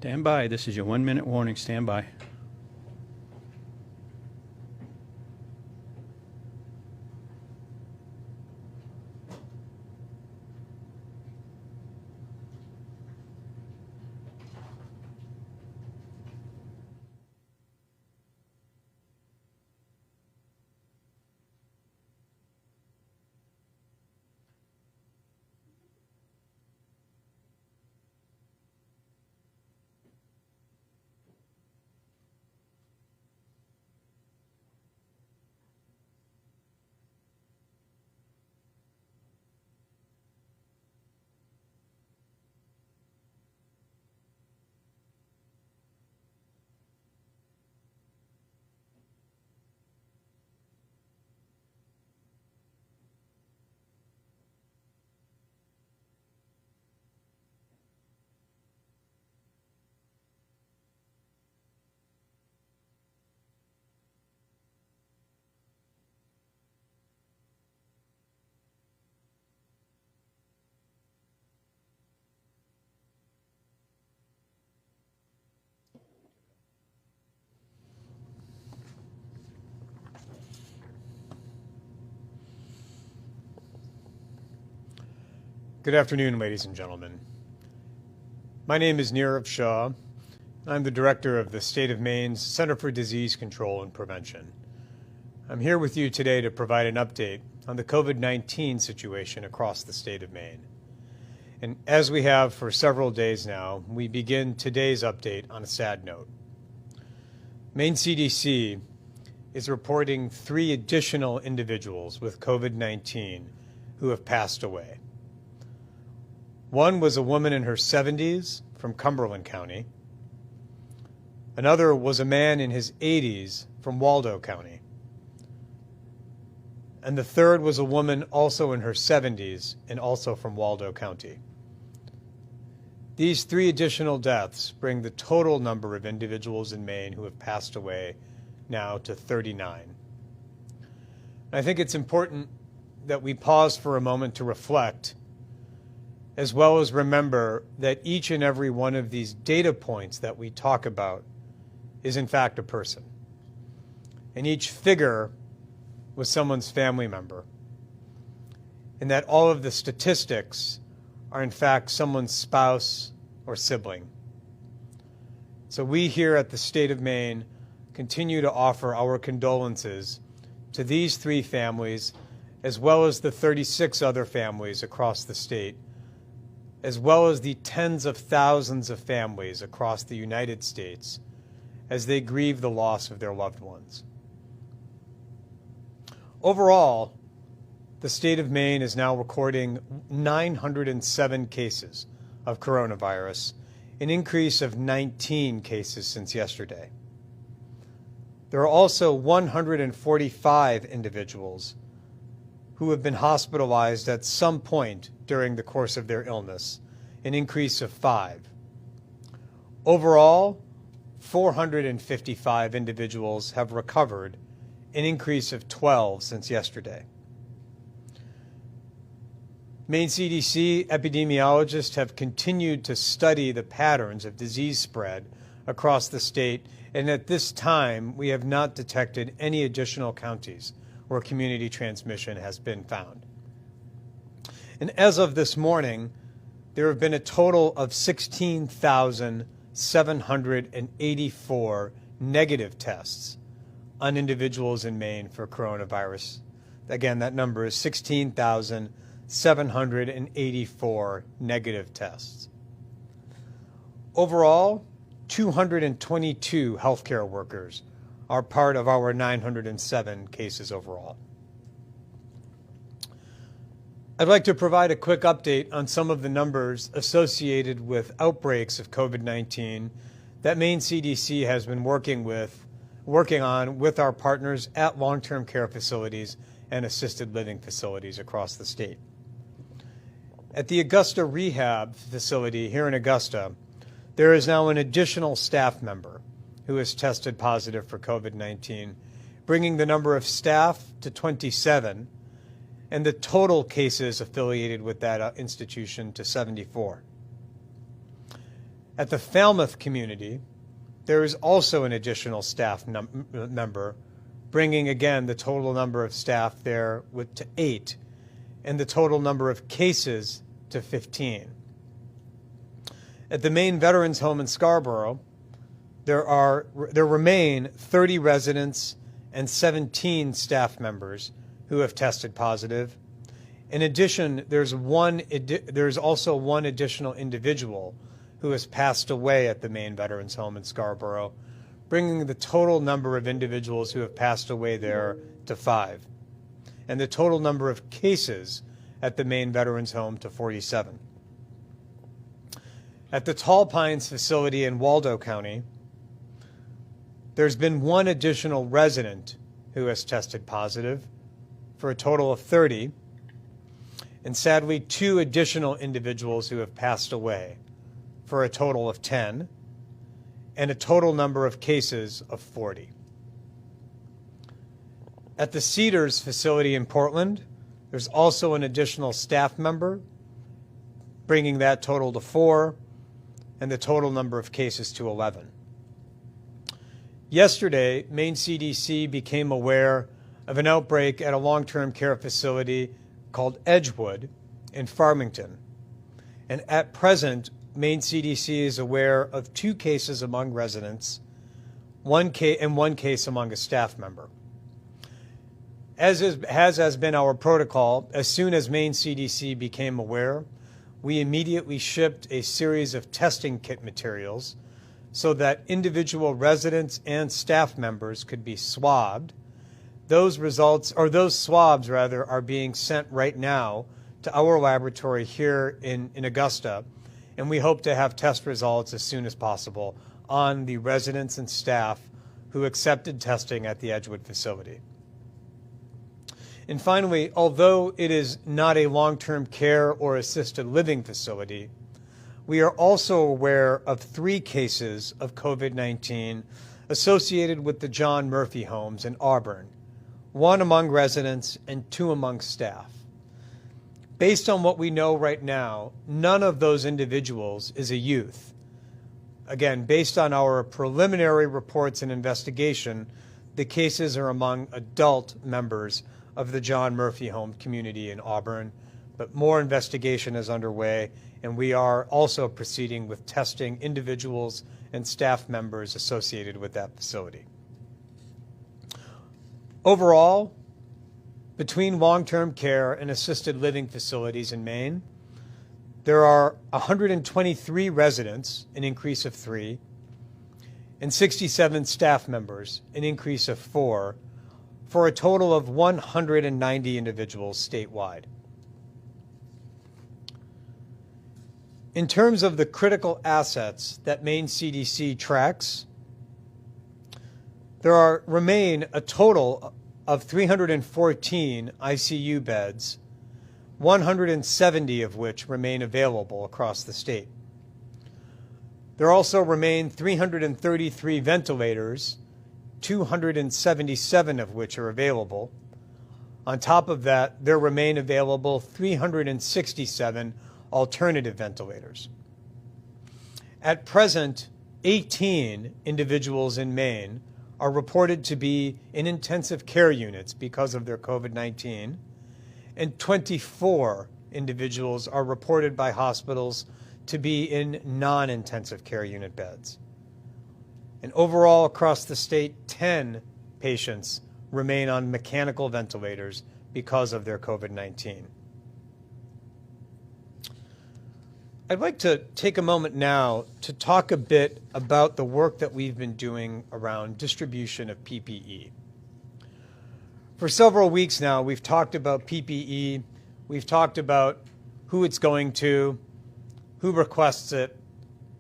Stand by. This is your 1-minute warning. Stand by. Good afternoon, ladies and gentlemen. My name is Nirav Shah. I'm the director of the State of Maine's Center for Disease Control and Prevention. I'm here with you today to provide an update on the COVID-19 situation across the state of Maine. And as we have for several days now, we begin today's update on a sad note. Maine CDC is reporting 3 additional individuals with COVID-19 who have passed away. One was a woman in her 70s from Cumberland County. Another was a man in his 80s from Waldo County. And the third was a woman also in her 70s and also from Waldo County. These 3 additional deaths bring the total number of individuals in Maine who have passed away now to 39. I think it's important that we pause for a moment to reflect, as well as remember that each and every one of these data points that we talk about is in fact a person. And each figure was someone's family member. And that all of the statistics are in fact someone's spouse or sibling. So we here at the State of Maine continue to offer our condolences to these 3 families, as well as the 36 other families across the state, as well as the tens of thousands of families across the United States as they grieve the loss of their loved ones. Overall, the state of Maine is now recording 907 cases of coronavirus, an increase of 19 cases since yesterday. There are also 145 individuals who have been hospitalized at some point during the course of their illness, an increase of 5. Overall, 455 individuals have recovered, an increase of 12 since yesterday. Maine CDC epidemiologists have continued to study the patterns of disease spread across the state, and at this time, we have not detected any additional counties where community transmission has been found. And as of this morning, there have been a total of 16,784 negative tests on individuals in Maine for coronavirus. Again, that number is 16,784 negative tests. Overall, 222 healthcare workers are part of our 907 cases overall. I'd like to provide a quick update on some of the numbers associated with outbreaks of COVID-19 that Maine CDC has been working on with our partners at long-term care facilities and assisted living facilities across the state. At the Augusta Rehab facility here in Augusta, there is now an additional staff member who has tested positive for COVID-19, bringing the number of staff to 27 and the total cases affiliated with that institution to 74. At the Falmouth community, there is also an additional staff member, bringing again the total number of staff there to 8 and the total number of cases to 15. At the Maine Veterans Home in Scarborough, there remain 30 residents and 17 staff members who have tested positive. In addition, there's also one additional individual who has passed away at the Maine Veterans Home in Scarborough, bringing the total number of individuals who have passed away there to 5, and the total number of cases at the Maine Veterans Home to 47. At the Tall Pines facility in Waldo County, there's been one additional resident who has tested positive for a total of 30, and sadly 2 additional individuals who have passed away for a total of 10, and a total number of cases of 40. At the Cedars facility in Portland, there's also an additional staff member, bringing that total to 4, and the total number of cases to 11. Yesterday, Maine CDC became aware of an outbreak at a long-term care facility called Edgewood in Farmington. And at present, Maine CDC is aware of 2 cases among residents, one case among a staff member. As has been our protocol, as soon as Maine CDC became aware, we immediately shipped a series of testing kit materials so that individual residents and staff members could be swabbed. Those swabs are being sent right now to our laboratory here in Augusta, and we hope to have test results as soon as possible on the residents and staff who accepted testing at the Edgewood facility. And finally, although it is not a long-term care or assisted living facility, we are also aware of 3 cases of COVID-19 associated with the John Murphy homes in Auburn, 1 among residents and 2 among staff. Based on what we know right now, none of those individuals is a youth. Again, based on our preliminary reports and investigation, the cases are among adult members of the John Murphy home community in Auburn, but more investigation is underway, and we are also proceeding with testing individuals and staff members associated with that facility. Overall, between long-term care and assisted living facilities in Maine, there are 123 residents, an increase of 3, and 67 staff members, an increase of 4, for a total of 190 individuals statewide. In terms of the critical assets that Maine CDC tracks, there remain a total of 314 ICU beds, 170 of which remain available across the state. There also remain 333 ventilators, 277 of which are available. On top of that, there remain available 367 alternative ventilators. At present, 18 individuals in Maine are reported to be in intensive care units because of their COVID-19, and 24 individuals are reported by hospitals to be in non-intensive care unit beds. And overall, across the state, 10 patients remain on mechanical ventilators because of their COVID-19. I'd like to take a moment now to talk a bit about the work that we've been doing around distribution of PPE. For several weeks now, we've talked about PPE, we've talked about who it's going to, who requests it,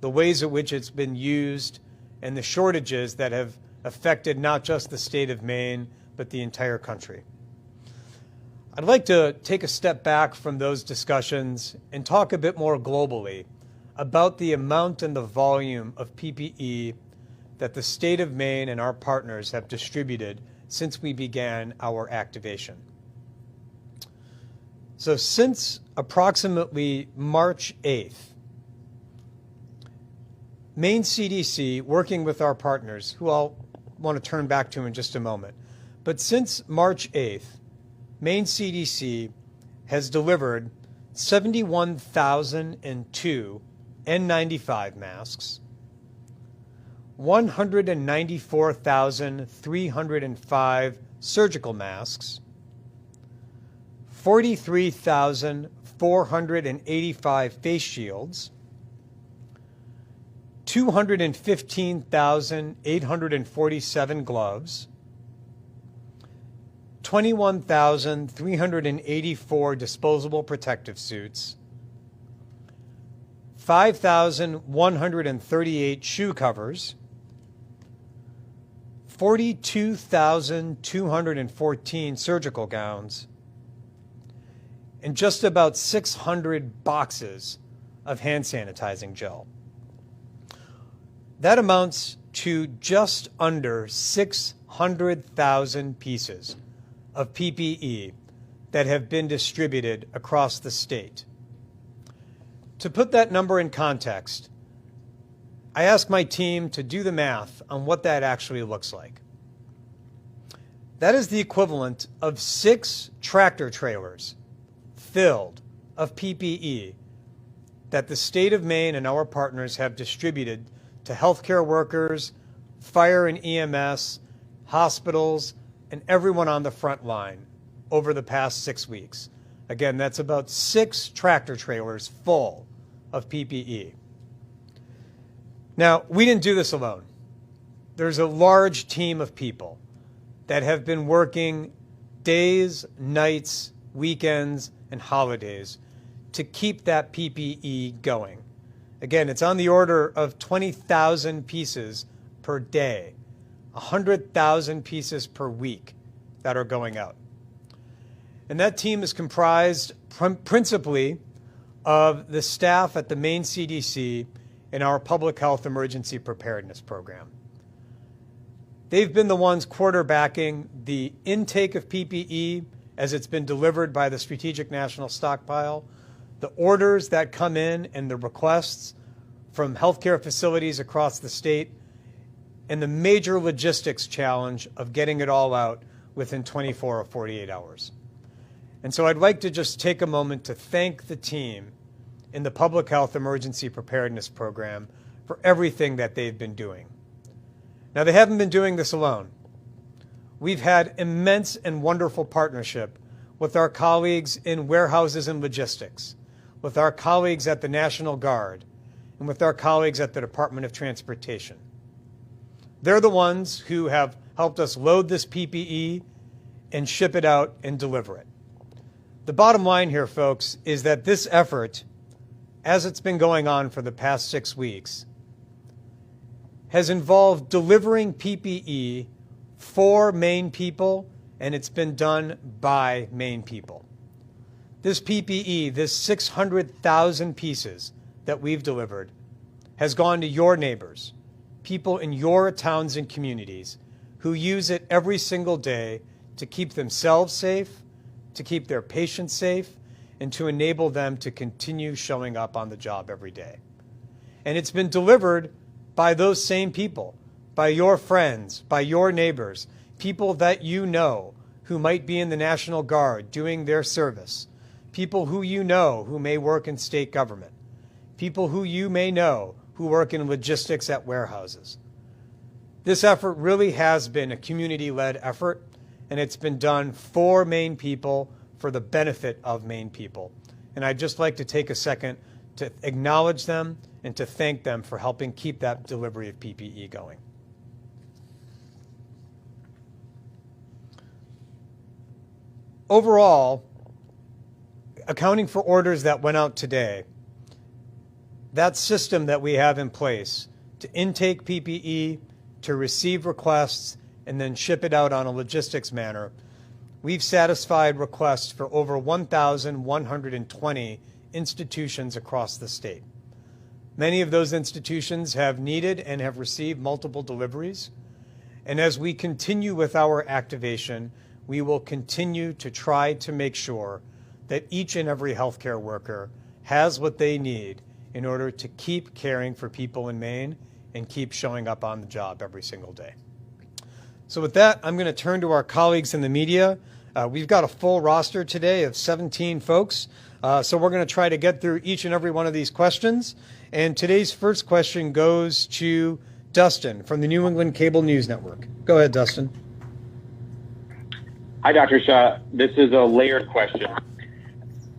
the ways in which it's been used, and the shortages that have affected not just the state of Maine, but the entire country. I'd like to take a step back from those discussions and talk a bit more globally about the amount and the volume of PPE that the state of Maine and our partners have distributed since we began our activation. So since approximately March 8th, Maine CDC, working with our partners, who I'll want to turn back to in just a moment, but since March 8th, Maine CDC has delivered 71,002 N95 masks, 194,305 surgical masks, 43,485 face shields, 215,847 gloves, 21,384 disposable protective suits, 5,138 shoe covers, 42,214 surgical gowns, and just about 600 boxes of hand sanitizing gel. That amounts to just under 600,000 pieces of PPE that have been distributed across the state. To put that number in context, I asked my team to do the math on what that actually looks like. That is the equivalent of 6 tractor trailers filled of PPE that the state of Maine and our partners have distributed to healthcare workers, fire and EMS, hospitals, and everyone on the front line over the past 6 weeks. Again, that's about 6 tractor trailers full of PPE. Now, we didn't do this alone. There's a large team of people that have been working days, nights, weekends, and holidays to keep that PPE going. Again, it's on the order of 20,000 pieces per day, 100,000 pieces per week that are going out. And that team is comprised principally of the staff at the Maine CDC and our Public Health Emergency Preparedness Program. They've been the ones quarterbacking the intake of PPE as it's been delivered by the Strategic National Stockpile, the orders that come in and the requests from healthcare facilities across the state, and the major logistics challenge of getting it all out within 24 or 48 hours. And so I'd like to just take a moment to thank the team in the Public Health Emergency Preparedness Program for everything that they've been doing. Now, they haven't been doing this alone. We've had immense and wonderful partnership with our colleagues in warehouses and logistics, with our colleagues at the National Guard, and with our colleagues at the Department of Transportation. They're the ones who have helped us load this PPE and ship it out and deliver it. The bottom line here, folks, is that this effort, as it's been going on for the past 6 weeks, has involved delivering PPE for Maine people, and it's been done by Maine people. This PPE, this 600,000 pieces that we've delivered, has gone to your neighbors, people in your towns and communities who use it every single day to keep themselves safe, to keep their patients safe, and to enable them to continue showing up on the job every day. And it's been delivered by those same people, by your friends, by your neighbors, people that you know who might be in the National Guard doing their service, people who you know who may work in state government, people who you may know who work in logistics at warehouses. This effort really has been a community-led effort, and it's been done for Maine people, for the benefit of Maine people. And I'd just like to take a second to acknowledge them and to thank them for helping keep that delivery of PPE going. Overall, accounting for orders that went out today, that system that we have in place to intake PPE, to receive requests, and then ship it out on a logistics manner, we've satisfied requests for over 1,120 institutions across the state. Many of those institutions have needed and have received multiple deliveries. And as we continue with our activation, we will continue to try to make sure that each and every healthcare worker has what they need in order to keep caring for people in Maine and keep showing up on the job every single day. So with that, I'm going to turn to our colleagues in the media. We've got a full roster today of 17 folks, so we're going to try to get through each and every one of these questions. And today's first question goes to Dustin from the New England Cable News Network. Go ahead, Dustin. Hi, Dr. Shah. This is a layered question.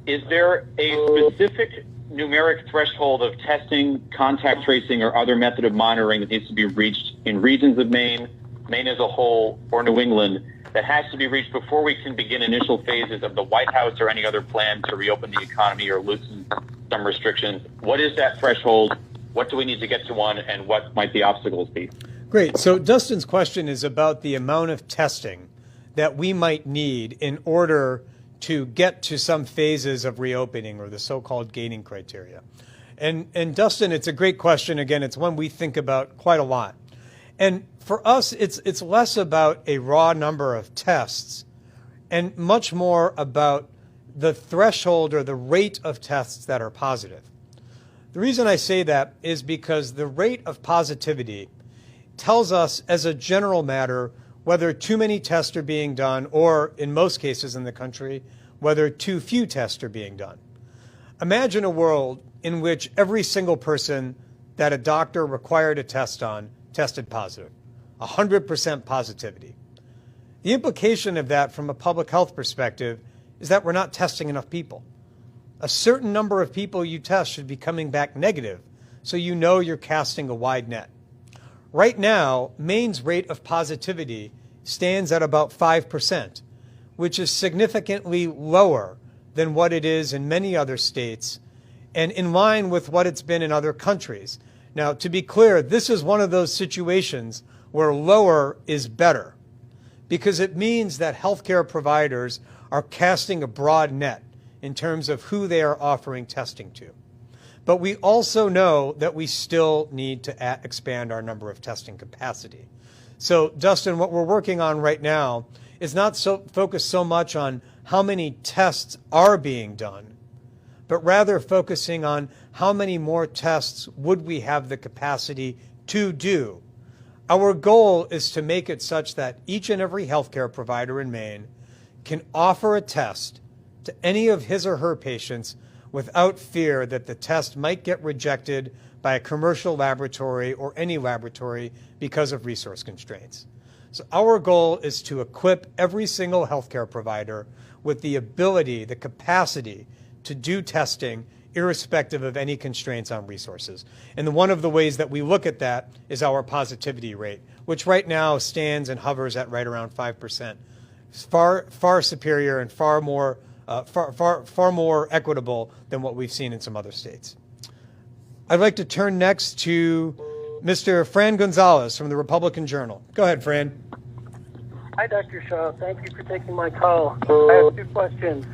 Is there a specific numeric threshold of testing, contact tracing, or other method of monitoring that needs to be reached in regions of Maine, Maine as a whole, or New England that has to be reached before we can begin initial phases of the White House or any other plan to reopen the economy or loosen some restrictions? What is that threshold? What do we need to get to one, and what might the obstacles be? Great. So Dustin's question is about the amount of testing that we might need in order to get to some phases of reopening, or the so-called gating criteria. And Dustin, it's a great question. Again, it's one we think about quite a lot. And for us, it's less about a raw number of tests and much more about the threshold or the rate of tests that are positive. The reason I say that is because the rate of positivity tells us, as a general matter, whether too many tests are being done, or in most cases in the country, whether too few tests are being done. Imagine a world in which every single person that a doctor required a test on tested positive, 100% positivity. The implication of that from a public health perspective is that we're not testing enough people. A certain number of people you test should be coming back negative, so you know you're casting a wide net. Right now, Maine's rate of positivity stands at about 5%, which is significantly lower than what it is in many other states and in line with what it's been in other countries. Now, to be clear, this is one of those situations where lower is better, because it means that healthcare providers are casting a broad net in terms of who they are offering testing to. But we also know that we still need to expand our number of testing capacity. So, Dustin, what we're working on right now is not focused so much on how many tests are being done, but rather focusing on how many more tests would we have the capacity to do. Our goal is to make it such that each and every healthcare provider in Maine can offer a test to any of his or her patients without fear that the test might get rejected by a commercial laboratory or any laboratory because of resource constraints. So our goal is to equip every single healthcare provider with the ability, the capacity to do testing irrespective of any constraints on resources. And one of the ways that we look at that is our positivity rate, which right now stands and hovers at right around 5%. It's far superior and far more equitable than what we've seen in some other states. I'd like to turn next to Mr. Fran Gonzalez from the Republican Journal. Go ahead, Fran. Hi, Dr. Shaw. Thank you for taking my call. I have two questions.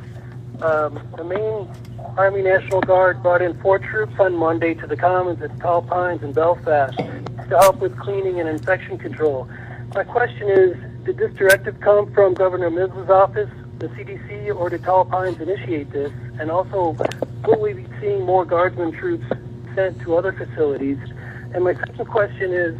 The Maine Army National Guard brought in 4 troops on Monday to the Commons at Tall Pines in Belfast to help with cleaning and infection control. My question is, did this directive come from Governor Mills' office, the CDC, or did Tall Pines initiate this? And also, will we be seeing more Guardsmen troops sent to other facilities? And my second question is,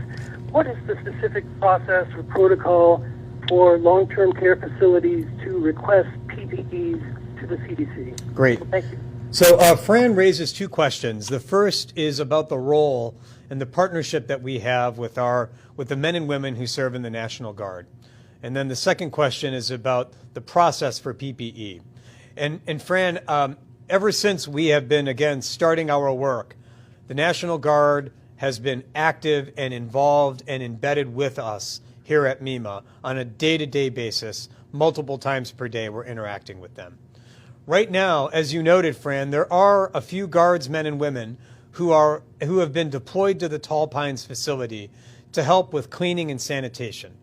what is the specific process or protocol for long-term care facilities to request PPEs to the CDC? Great. Thank you. So Fran raises 2 questions. The first is about the role and the partnership that we have with the men and women who serve in the National Guard. And then the second question is about the process for PPE. And Fran, ever since we have been, again, starting our work, the National Guard has been active and involved and embedded with us here at MEMA on a day-to-day basis. Multiple times per day, we're interacting with them. Right now, as you noted, Fran, there are a few Guardsmen and women who have been deployed to the Tall Pines facility to help with cleaning and sanitation.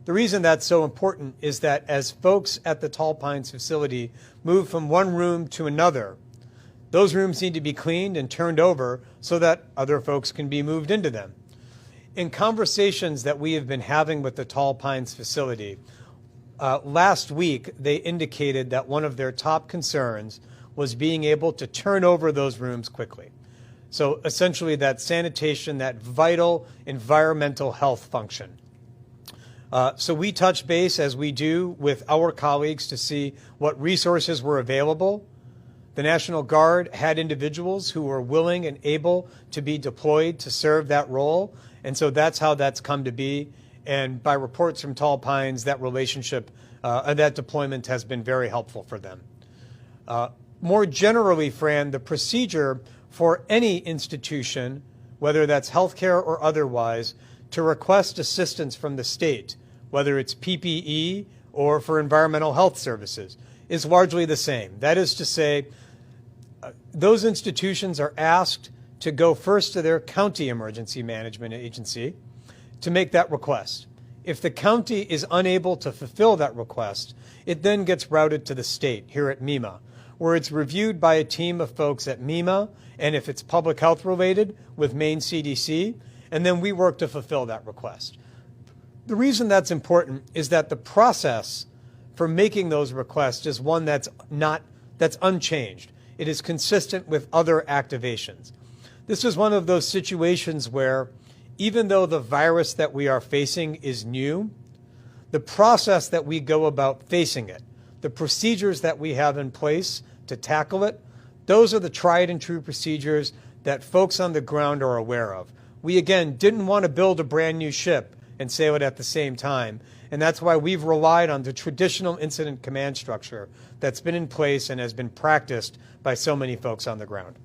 The reason that's so important is that as folks at the Tall Pines facility move from one room to another, those rooms need to be cleaned and turned over so that other folks can be moved into them. In conversations that we have been having with the Tall Pines facility, last week they indicated that one of their top concerns was being able to turn over those rooms quickly. So essentially that sanitation, that vital environmental health function. So we touch base, as we do, with our colleagues to see what resources were available. The National Guard had individuals who were willing and able to be deployed to serve that role, and so that's how that's come to be. And by reports from Tall Pines, that relationship, that deployment has been very helpful for them. More generally, Fran, the procedure for any institution, whether that's healthcare or otherwise, to request assistance from the state, whether it's PPE or for environmental health services, is largely the same. That is to say, those institutions are asked to go first to their county emergency management agency to make that request. If the county is unable to fulfill that request, it then gets routed to the state here at MEMA, where it's reviewed by a team of folks at MEMA, and if it's public health related, with Maine CDC, and then we work to fulfill that request. The reason that's important is that the process for making those requests is one that's unchanged. It is consistent with other activations. This is one of those situations where, even though the virus that we are facing is new, the process that we go about facing it, the procedures that we have in place to tackle it, those are the tried and true procedures that folks on the ground are aware of. We, again, didn't want to build a brand new ship and sail it at the same time. And that's why we've relied on the traditional incident command structure that's been in place and has been practiced by so many folks on the ground.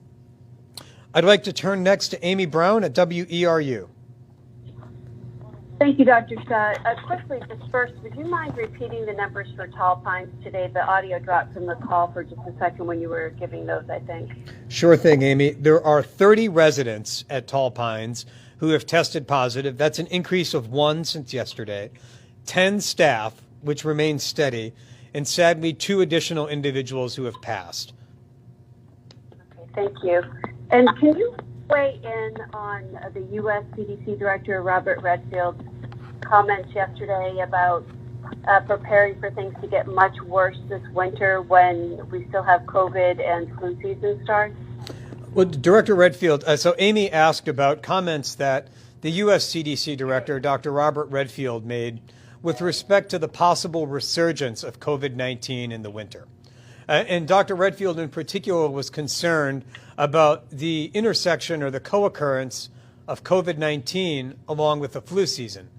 I'd like to turn next to Amy Brown at WERU. Thank you, Dr. Shaw. Quickly, just first, would you mind repeating the numbers for Tall Pines today? The audio dropped from the call for just a second when you were giving those, I think. Sure thing, Amy. There are 30 residents at Tall Pines who have tested positive. That's an increase of 1 since yesterday. 10 staff, which remains steady, and sadly 2 additional individuals who have passed. Okay, thank you. And can you weigh in on the U.S. CDC Director Robert Redfield's comments yesterday about preparing for things to get much worse this winter when we still have COVID and flu season starts? Well, Director Redfield, so Amy asked about comments that the U.S. CDC Director, Dr. Robert Redfield, made with respect to the possible resurgence of COVID-19 in the winter. And Dr. Redfield in particular was concerned about the intersection or the co-occurrence of COVID-19 along with the flu season.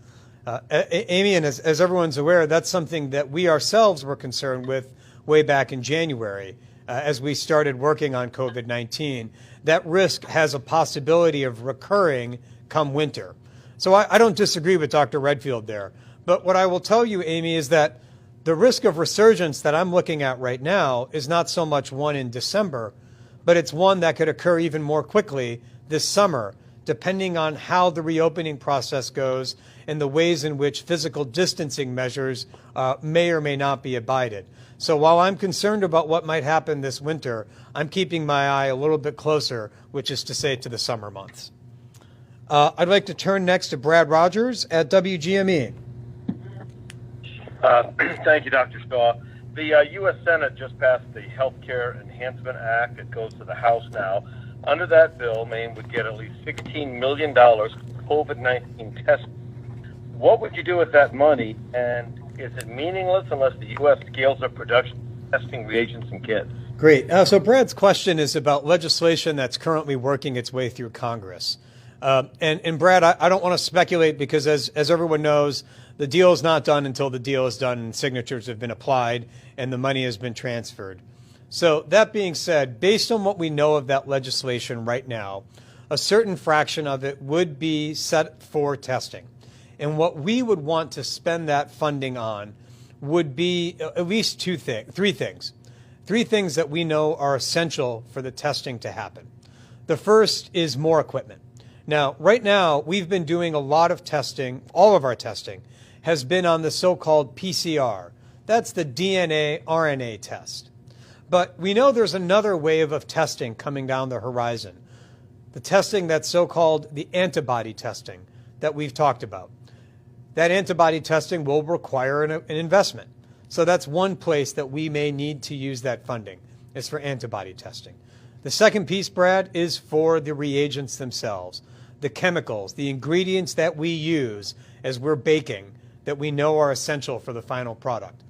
Amy, and as everyone's aware, that's something that we ourselves were concerned with way back in January as we started working on COVID-19. That risk has a possibility of recurring come winter. So I don't disagree with Dr. Redfield there. But what I will tell you, Amy, is that the risk of resurgence that I'm looking at right now is not so much one in December, but it's one that could occur even more quickly this summer, depending on how the reopening process goes and the ways in which physical distancing measures may or may not be abided. So while I'm concerned about what might happen this winter, I'm keeping my eye a little bit closer, which is to say to the summer months. I'd like to turn next to Brad Rogers at WGME. Thank you, Dr. Shaw. The U.S. Senate just passed the Health Care Enhancement Act. It goes to the House now. Under that bill, Maine would get at least $16 million for COVID-19 testing. What would you do with that money, and is it meaningless unless the U.S. scales up production testing reagents and kits? Great. So Brad's question is about legislation that's currently working its way through Congress. And Brad, I don't want to speculate because as everyone knows, the deal is not done until the deal is done and signatures have been applied and the money has been transferred. So that being said, based on what we know of that legislation right now, a certain fraction of it would be set for testing. And what we would want to spend that funding on would be at least three things. Three things that we know are essential for the testing to happen. The first is more equipment. Now, right now, we've been doing a lot of testing. All of our testing has been on the so-called PCR. That's the DNA RNA test. But we know there's another wave of testing coming down the horizon. The testing that's so-called the antibody testing that we've talked about. That antibody testing will require an investment. So that's one place that we may need to use that funding, is for antibody testing. The second piece, Brad, is for the reagents themselves, the chemicals, the ingredients that we use as we're baking that we know are essential for the final product.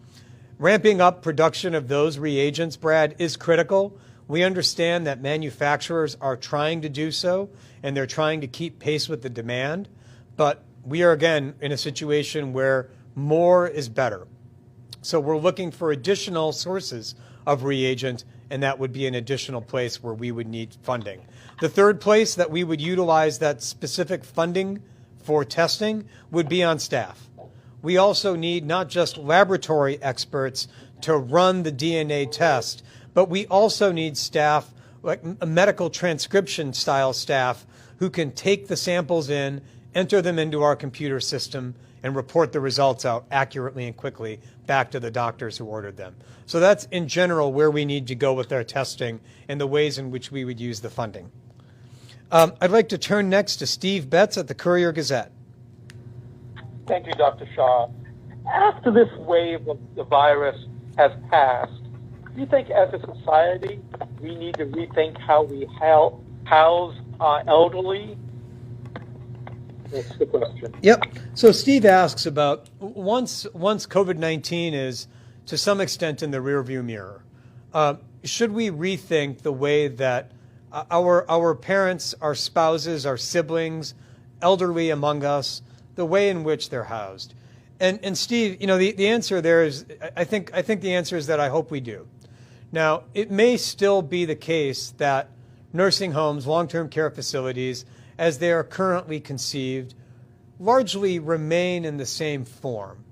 Ramping up production of those reagents, Brad, is critical. We understand that manufacturers are trying to do so, and they're trying to keep pace with the demand. But we are, again, in a situation where more is better. So we're looking for additional sources of reagent, and that would be an additional place where we would need funding. The third place that we would utilize that specific funding for testing would be on staff. We also need not just laboratory experts to run the DNA test, but we also need staff, like a medical transcription style staff, who can take the samples in, enter them into our computer system, and report the results out accurately and quickly back to the doctors who ordered them. So that's, in general, where we need to go with our testing and the ways in which we would use the funding. I'd like to turn next to Steve Betts at the Courier-Gazette. Thank you, Dr. Shaw. After this wave of the virus has passed, do you think as a society we need to rethink how we house our elderly? That's the question. Yep. So Steve asks about once COVID-19 is to some extent in the rearview mirror, should we rethink the way that our parents, our spouses, our siblings, elderly among us, the way in which they're housed? And Steve, you know, the answer there is, I think the answer is that I hope we do. Now, it may still be the case that nursing homes, long-term care facilities, as they are currently conceived, largely remain in the same form.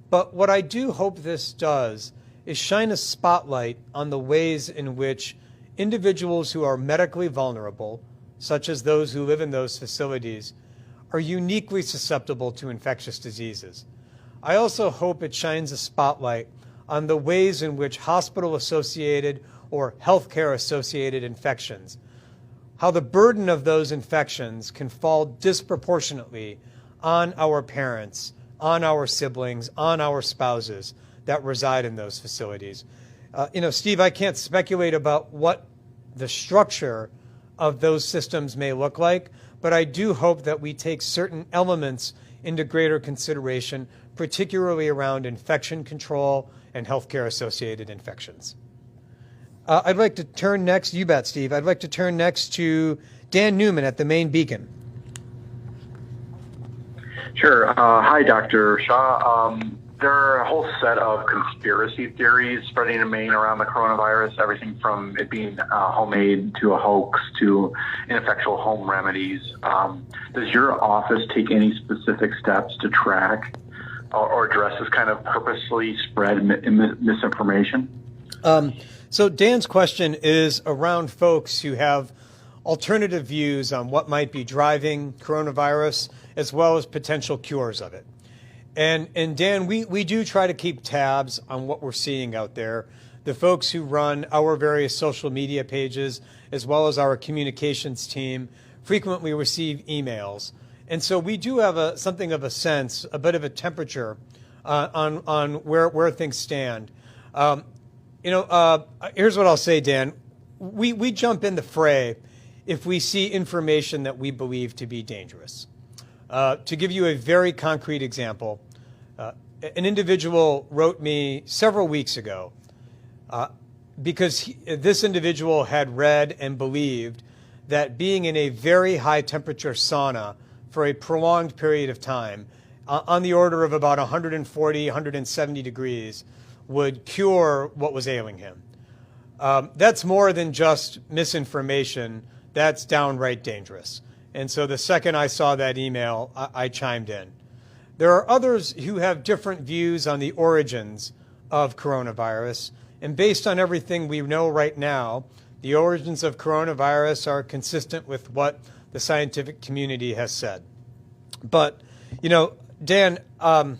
But what I do hope this does is shine a spotlight on the ways in which individuals who are medically vulnerable, such as those who live in those facilities, are uniquely susceptible to infectious diseases. I also hope it shines a spotlight on the ways in which hospital-associated or healthcare-associated infections, how the burden of those infections can fall disproportionately on our parents, on our siblings, on our spouses that reside in those facilities. Steve, I can't speculate about what the structure of those systems may look like, but I do hope that we take certain elements into greater consideration, particularly around infection control and healthcare-associated infections. I'd like to turn next, you bet, Steve. I'd like to turn next to Dan Newman at the Maine Beacon. Sure. Hi, Dr. Shaw. There are a whole set of conspiracy theories spreading in Maine around the coronavirus, everything from it being homemade to a hoax to ineffectual home remedies. Does your office take any specific steps to track or address this kind of purposely spread misinformation? So Dan's question is around folks who have alternative views on what might be driving coronavirus, as well as potential cures of it. And Dan, we do try to keep tabs on what we're seeing out there. The folks who run our various social media pages, as well as our communications team, frequently receive emails. And so we do have something of a sense, a bit of a temperature on where things stand. Here's what I'll say, Dan. We jump in the fray if we see information that we believe to be dangerous. To give you a very concrete example, an individual wrote me several weeks ago because this individual had read and believed that being in a very high temperature sauna for a prolonged period of time, on the order of about 140, 170 degrees, would cure what was ailing him. That's more than just misinformation. That's downright dangerous. And so the second I saw that email, I chimed in. There are others who have different views on the origins of coronavirus. And based on everything we know right now, the origins of coronavirus are consistent with what the scientific community has said. But, Dan, the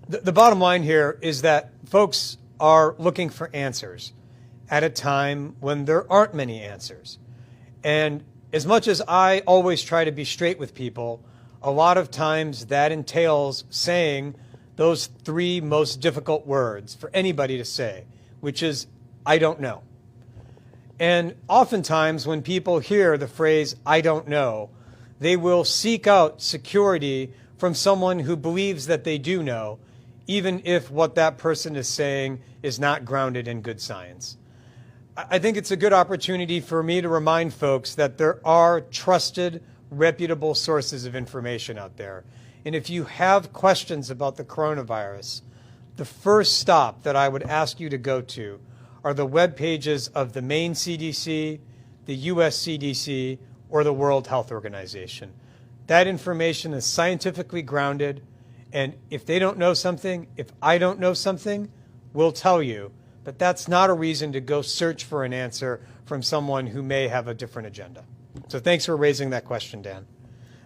bottom line here is that folks are looking for answers at a time when there aren't many answers. And as much as I always try to be straight with people, a lot of times that entails saying those three most difficult words for anybody to say, which is, I don't know. And oftentimes when people hear the phrase, "I don't know," they will seek out security from someone who believes that they do know, even if what that person is saying is not grounded in good science. I think it's a good opportunity for me to remind folks that there are trusted, reputable sources of information out there. And if you have questions about the coronavirus, the first stop that I would ask you to go to are the web pages of the Maine CDC, the US CDC, or the World Health Organization. That information is scientifically grounded, and if they don't know something, if I don't know something, we'll tell you. But that's not a reason to go search for an answer from someone who may have a different agenda. So thanks for raising that question, Dan.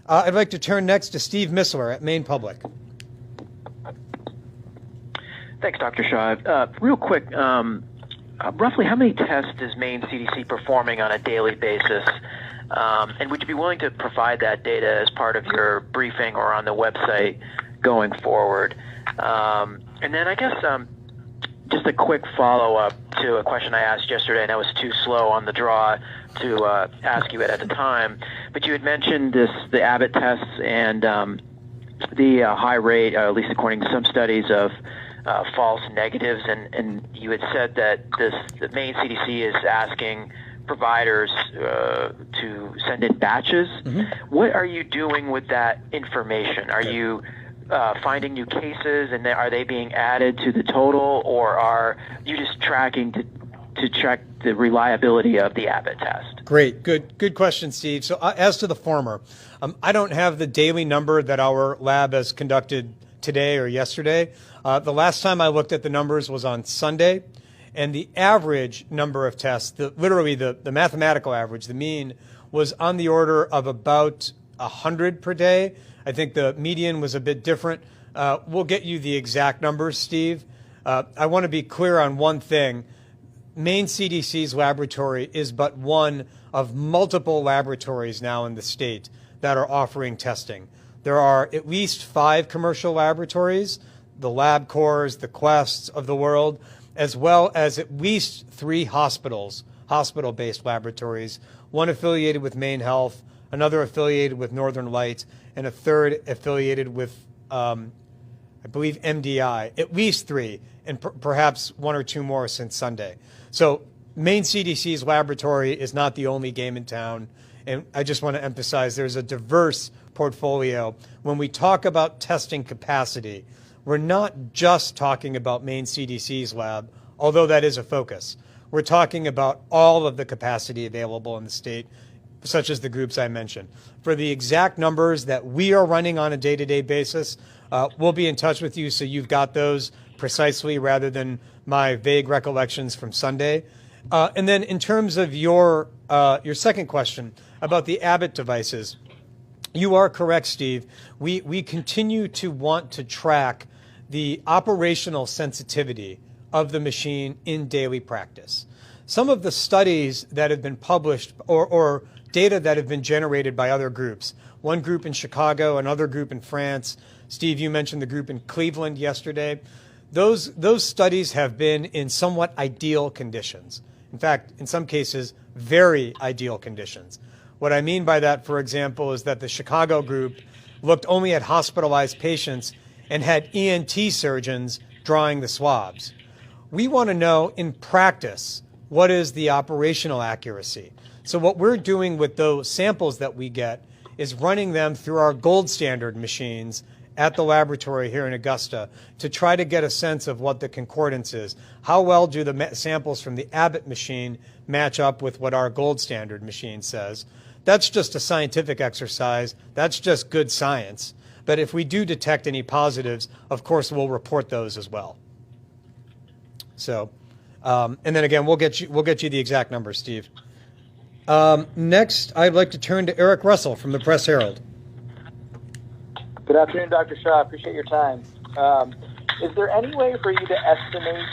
I'd like to turn next to Steve Missler at Maine Public. Thanks, Dr. Shaw. Real quick, roughly how many tests is Maine CDC performing on a daily basis? And would you be willing to provide that data as part of your briefing or on the website going forward? And then I guess just a quick follow-up to a question I asked yesterday, and I was too slow on the draw to ask you it at the time. But you had mentioned the Abbott tests and the high rate, at least according to some studies, of false negatives, and you had said that the Maine CDC is asking providers to send in batches. Mm-hmm. What are you doing with that information? Are you finding new cases, and are they being added to the total, or are you just tracking to check the reliability of the Abbott test? Great. Good question, Steve. So as to the former, I don't have the daily number that our lab has conducted today or yesterday. The last time I looked at the numbers was on Sunday, and the average number of tests, literally the mathematical average, the mean, was on the order of about 100 per day. I think the median was a bit different. We'll get you the exact numbers, Steve. I want to be clear on one thing. Maine CDC's laboratory is but one of multiple laboratories now in the state that are offering testing. There are at least 5 commercial laboratories, the LabCorps, the Quests of the world, as well as at least 3 hospital-based laboratories, one affiliated with Maine Health, another affiliated with Northern Light, and a third affiliated with, I believe, MDI, at least 3, and perhaps 1 or 2 more since Sunday. So Maine CDC's laboratory is not the only game in town, and I just want to emphasize there's a diverse portfolio. When we talk about testing capacity, we're not just talking about Maine CDC's lab, although that is a focus. We're talking about all of the capacity available in the state, such as the groups I mentioned. For the exact numbers that we are running on a day-to-day basis, we'll be in touch with you so you've got those precisely rather than my vague recollections from Sunday. And then in terms of your second question about the Abbott devices, you are correct, Steve. We continue to want to track the operational sensitivity of the machine in daily practice. Some of the studies that have been published or data that have been generated by other groups, one group in Chicago, another group in France. Steve, you mentioned the group in Cleveland yesterday. Those studies have been in somewhat ideal conditions. In fact, in some cases, very ideal conditions. What I mean by that, for example, is that the Chicago group looked only at hospitalized patients and had ENT surgeons drawing the swabs. We want to know in practice, what is the operational accuracy? So what we're doing with those samples that we get is running them through our gold standard machines at the laboratory here in Augusta to try to get a sense of what the concordance is. How well do the samples from the Abbott machine match up with what our gold standard machine says? That's just a scientific exercise. That's just good science. But if we do detect any positives, of course, we'll report those as well. So, and then again, we'll get you the exact numbers, Steve. Next, I'd like to turn to Eric Russell from the Press Herald. Good afternoon, Dr. Shaw. Appreciate your time. Is there any way for you to estimate,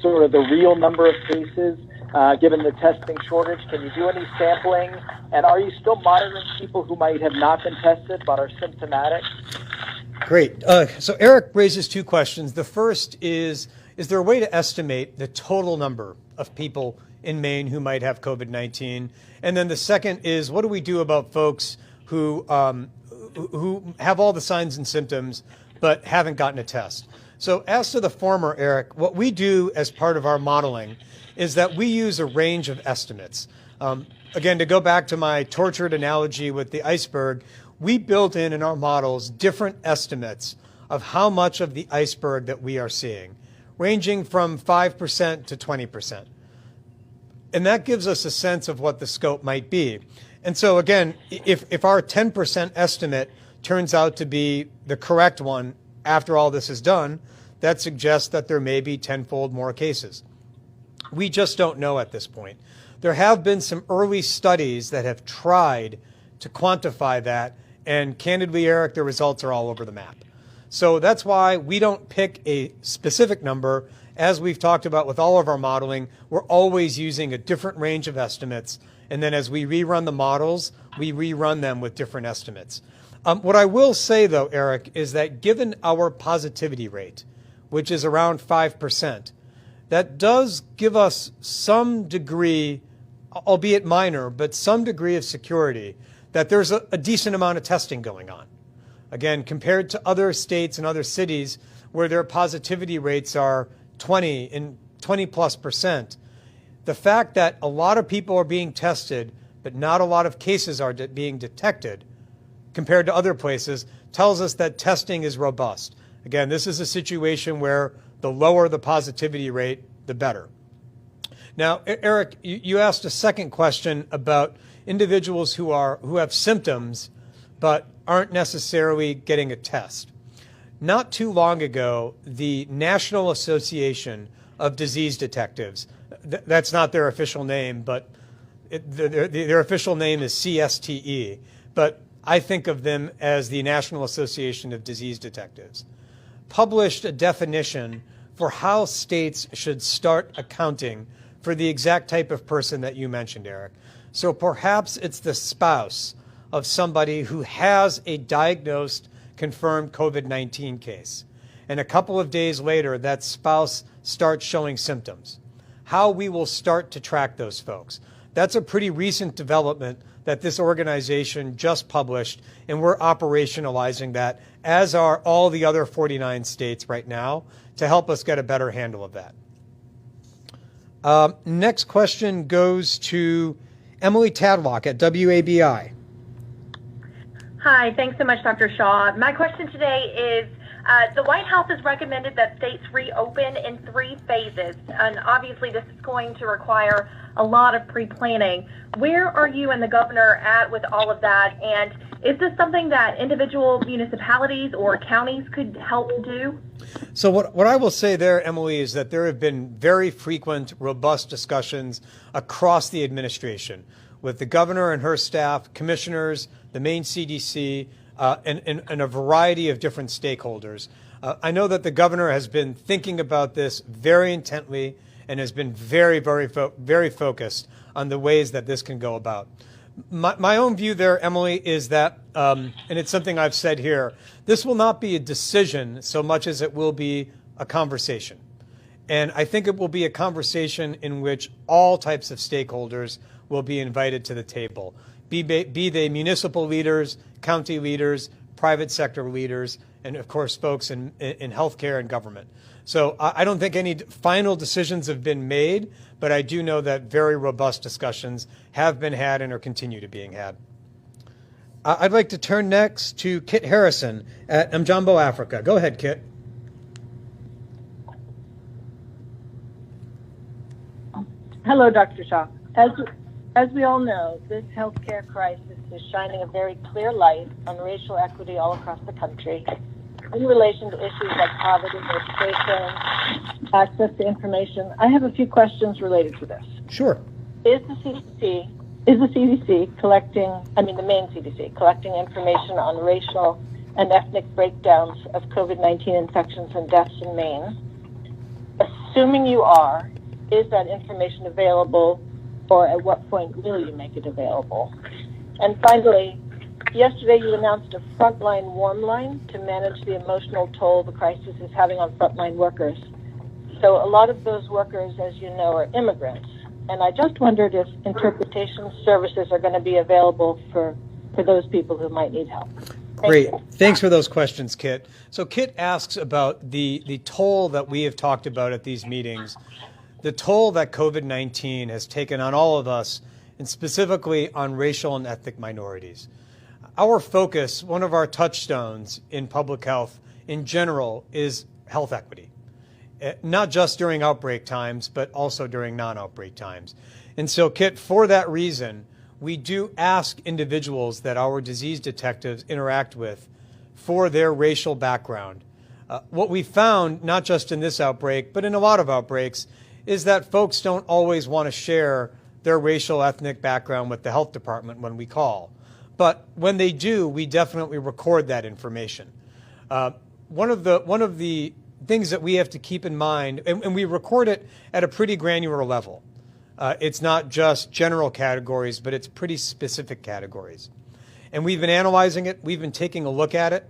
sort of the real number of cases given the testing shortage? Can you do any sampling? And are you still monitoring people who might have not been tested but are symptomatic? Great. So Eric raises 2 questions. The first is there a way to estimate the total number of people in Maine who might have COVID-19? And then the second is, what do we do about folks who have all the signs and symptoms but haven't gotten a test? So as to the former, Eric, what we do as part of our modeling is that we use a range of estimates. Again, to go back to my tortured analogy with the iceberg, we built in our models different estimates of how much of the iceberg that we are seeing, ranging from 5% to 20%. And that gives us a sense of what the scope might be. And so again, if our 10% estimate turns out to be the correct one after all this is done, that suggests that there may be tenfold more cases. We just don't know at this point. There have been some early studies that have tried to quantify that, and candidly, Eric, the results are all over the map. So that's why we don't pick a specific number. As we've talked about with all of our modeling, we're always using a different range of estimates, and then as we rerun the models, we rerun them with different estimates. What I will say, though, Eric, is that given our positivity rate, which is around 5%, that does give us some degree, albeit minor, but some degree of security that there's a decent amount of testing going on. Again, compared to other states and other cities where their positivity rates are 20 plus percent, the fact that a lot of people are being tested, but not a lot of cases are being detected compared to other places tells us that testing is robust. Again, this is a situation where the lower the positivity rate, the better. Now, Eric, you asked a second question about individuals who have symptoms but aren't necessarily getting a test. Not too long ago, the National Association of Disease Detectives, that's not their official name, but their official name is CSTE, but I think of them as the National Association of Disease Detectives, published a definition for how states should start accounting for the exact type of person that you mentioned, Eric. So perhaps it's the spouse of somebody who has a diagnosed, confirmed COVID-19 case. And a couple of days later, that spouse starts showing symptoms. How we will start to track those folks. That's a pretty recent development that this organization just published, and we're operationalizing that, as are all the other 49 states right now, to help us get a better handle of that. Next question goes to Emily Tadlock at WABI. Hi, thanks so much, Dr. Shaw. My question today is, the White House has recommended that states reopen in 3 phases, and obviously this is going to require a lot of pre-planning. Where are you and the governor at with all of that, and is this something that individual municipalities or counties could help do? So what I will say there, Emily, is that there have been very frequent, robust discussions across the administration with the governor and her staff, commissioners, the Maine CDC, and a variety of different stakeholders. I know that the governor has been thinking about this very intently and has been very focused on the ways that this can go about. My own view there, Emily, is that, and it's something I've said here, this will not be a decision so much as it will be a conversation. And I think it will be a conversation in which all types of stakeholders will be invited to the table, be they municipal leaders, county leaders, private sector leaders, and of course folks in healthcare and government. So I don't think any final decisions have been made, but I do know that very robust discussions have been had and are continue to being had. I'd like to turn next to Kit Harrison at Mjambo, Africa. Go ahead, Kit. Hello, Dr. Shaw. As we all know, this healthcare crisis is shining a very clear light on racial equity all across the country in relation to issues like poverty, education, access to information. I have a few questions related to this. Sure. Is the CDC collecting, the Maine CDC, collecting information on racial and ethnic breakdowns of COVID-19 infections and deaths in Maine? Assuming you are, is that information available, or at what point will you make it available? And finally, yesterday you announced a Frontline warm line to manage the emotional toll the crisis is having on frontline workers. So a lot of those workers, as you know, are immigrants. And I just wondered if interpretation services are going to be available for those people who might need help. Great. Thanks for those questions, Kit. So Kit asks about the toll that we have talked about at these meetings, the toll that COVID-19 has taken on all of us, and specifically on racial and ethnic minorities. Our focus, one of our touchstones in public health in general, is health equity, not just during outbreak times, but also during non-outbreak times. And so, Kit, for that reason, we do ask individuals that our disease detectives interact with for their racial background. What we found, not just in this outbreak, but in a lot of outbreaks, is that folks don't always want to share their racial ethnic background with the health department when we call. But when they do, we definitely record that information. One of the things that we have to keep in mind, and we record it at a pretty granular level. It's not just general categories, but it's pretty specific categories. And we've been analyzing it. We've been taking a look at it.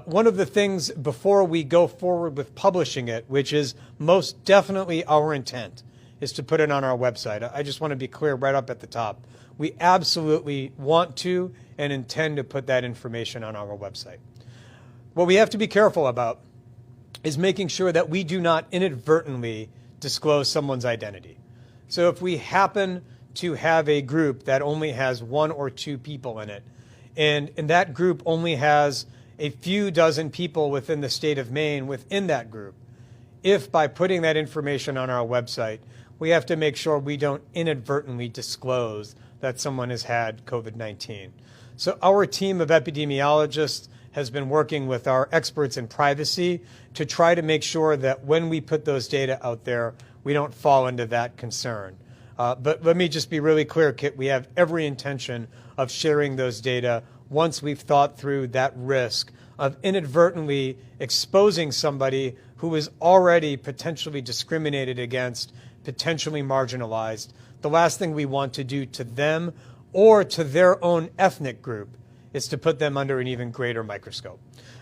One of the things before we go forward with publishing it, which is most definitely our intent, is to put it on our website. I just want to be clear right up at the top. We absolutely want to and intend to put that information on our website. What we have to be careful about is making sure that we do not inadvertently disclose someone's identity. So if we happen to have a group that only has 1 or 2 people in it, and that group only has a few dozen people within the state of Maine within that group, if by putting that information on our website, we have to make sure we don't inadvertently disclose that someone has had COVID-19. So our team of epidemiologists has been working with our experts in privacy to try to make sure that when we put those data out there, we don't fall into that concern. But let me just be really clear, Kit, we have every intention of sharing those data once we've thought through that risk of inadvertently exposing somebody who is already potentially discriminated against, potentially marginalized. The last thing we want to do to them or to their own ethnic group is to put them under an even greater microscope.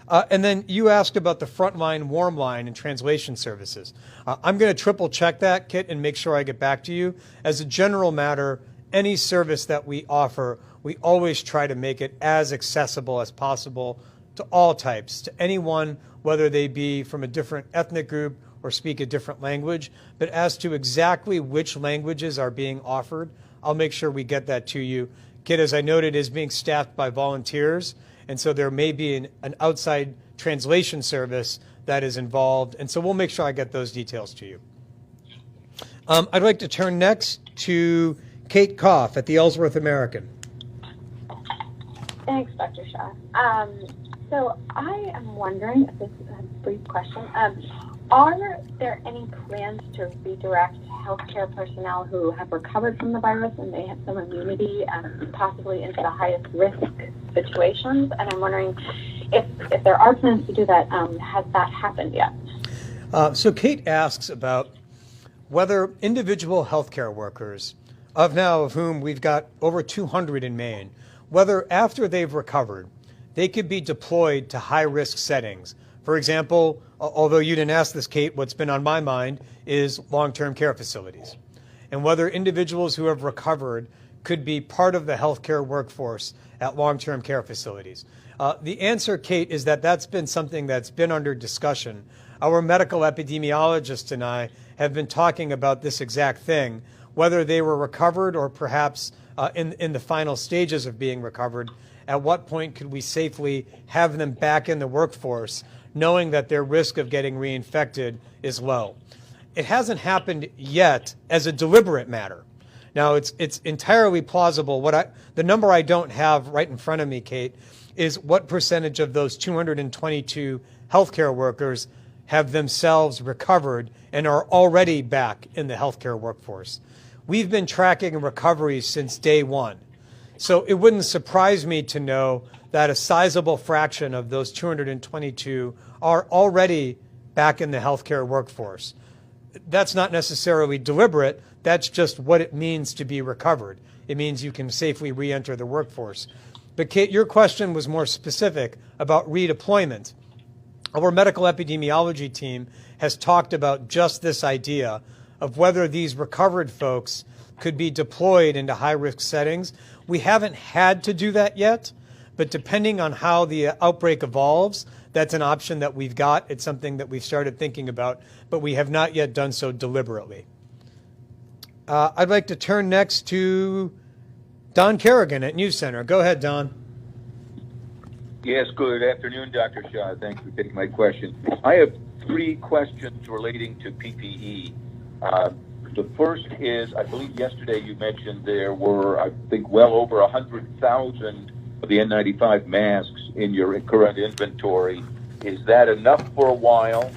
And then you asked about the Frontline, warm line, and translation services. I'm going to triple check that, Kit, and make sure I get back to you. As a general matter, any service that we offer, we always try to make it as accessible as possible to all types, to anyone, whether they be from a different ethnic group or speak a different language. But as to exactly which languages are being offered, I'll make sure we get that to you. Kit, as I noted, is being staffed by volunteers, and so there may be an outside translation service that is involved, and so we'll make sure I get those details to you. I'd like to turn next to Kate Koff at the Ellsworth American. Thanks, Dr. Shaw. So I am wondering, this is a brief question, are there any plans to redirect healthcare personnel who have recovered from the virus and may have some immunity possibly into the highest risk situations? And I'm wondering if there are plans to do that, has that happened yet? So Kate asks about whether individual healthcare workers, of whom we've got over 200 in Maine, whether after they've recovered, they could be deployed to high-risk settings. For example, although you didn't ask this, Kate, what's been on my mind is long-term care facilities, and whether individuals who have recovered could be part of the healthcare workforce at long-term care facilities. The answer, Kate, is that that's been something that's been under discussion. Our medical epidemiologist and I have been talking about this exact thing, whether they were recovered or perhaps in the final stages of being recovered. At what point could we safely have them back in the workforce, knowing that their risk of getting reinfected is low? It hasn't happened yet as a deliberate matter. Now, it's entirely plausible. The number I don't have right in front of me, Kate, is what percentage of those 222 healthcare workers have themselves recovered and are already back in the healthcare workforce. We've been tracking recovery since day one. So it wouldn't surprise me to know that a sizable fraction of those 222 are already back in the healthcare workforce. That's not necessarily deliberate. That's just what it means to be recovered. It means you can safely re-enter the workforce. But Kate, your question was more specific about redeployment. our medical epidemiology team has talked about just this idea of whether these recovered folks could be deployed into high-risk settings. We haven't had to do that yet, but depending on how the outbreak evolves, that's an option that we've got. It's something that we've started thinking about, but we have not yet done so deliberately. I'd like to turn next to Don Kerrigan at News Center. Go ahead, Don. Yes, good afternoon, Dr. Shah. Thanks for taking my question. I have 3 questions relating to PPE. The first is, I believe yesterday you mentioned there were, I think, well over 100,000 of the N95 masks in your current inventory. Is that enough for a while?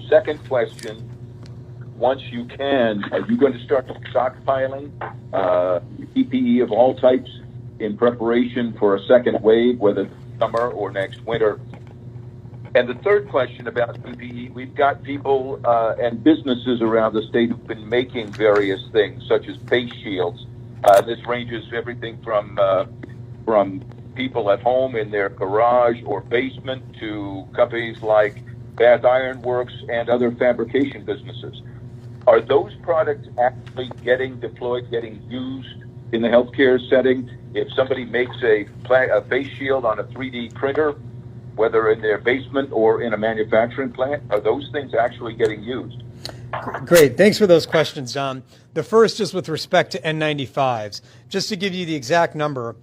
Second question, once you can, are you going to start stockpiling PPE of all types in preparation for a second wave, whether summer or next winter? And the third question about PPE, we've got people and businesses around the state who've been making various things, such as face shields. This ranges everything from people at home in their garage or basement to companies like Bath Iron Works and other fabrication businesses. Are those products actually getting deployed, getting used in the healthcare setting? If somebody makes a face shield on a 3D printer, whether in their basement or in a manufacturing plant, are those things actually getting used? Great. Thanks for those questions, Don. The first is with respect to N95s. Just to give you the exact number,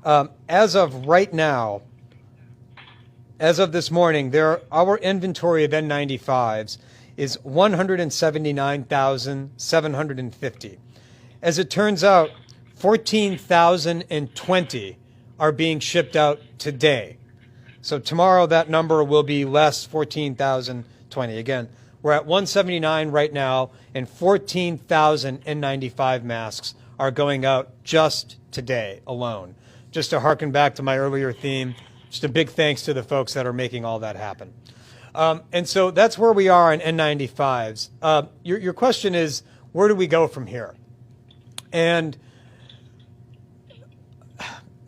as of right now, as of this morning, our inventory of N95s is 179,750. As it turns out, 14,020 are being shipped out today. So tomorrow that number will be less, 14,020. Again, we're at 179 right now, and 14,000 N95 masks are going out just today alone. Just to harken back to my earlier theme, just a big thanks to the folks that are making all that happen. And so that's where we are on N95s. Your question is, where do we go from here? And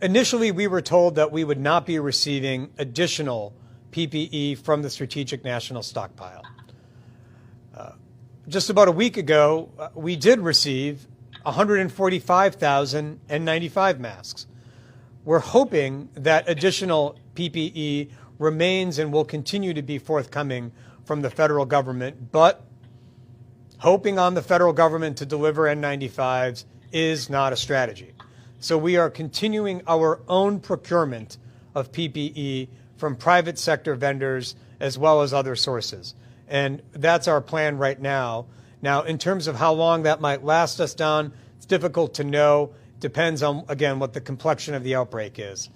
initially, we were told that we would not be receiving additional PPE from the Strategic National Stockpile. Just about a week ago, we did receive 145,000 N95 masks. We're hoping that additional PPE remains and will continue to be forthcoming from the federal government, but hoping on the federal government to deliver N95s is not a strategy. So we are continuing our own procurement of PPE from private sector vendors as well as other sources. And that's our plan right now. Now, in terms of how long that might last us, Don, it's difficult to know. Depends on, again, what the complexion of the outbreak is.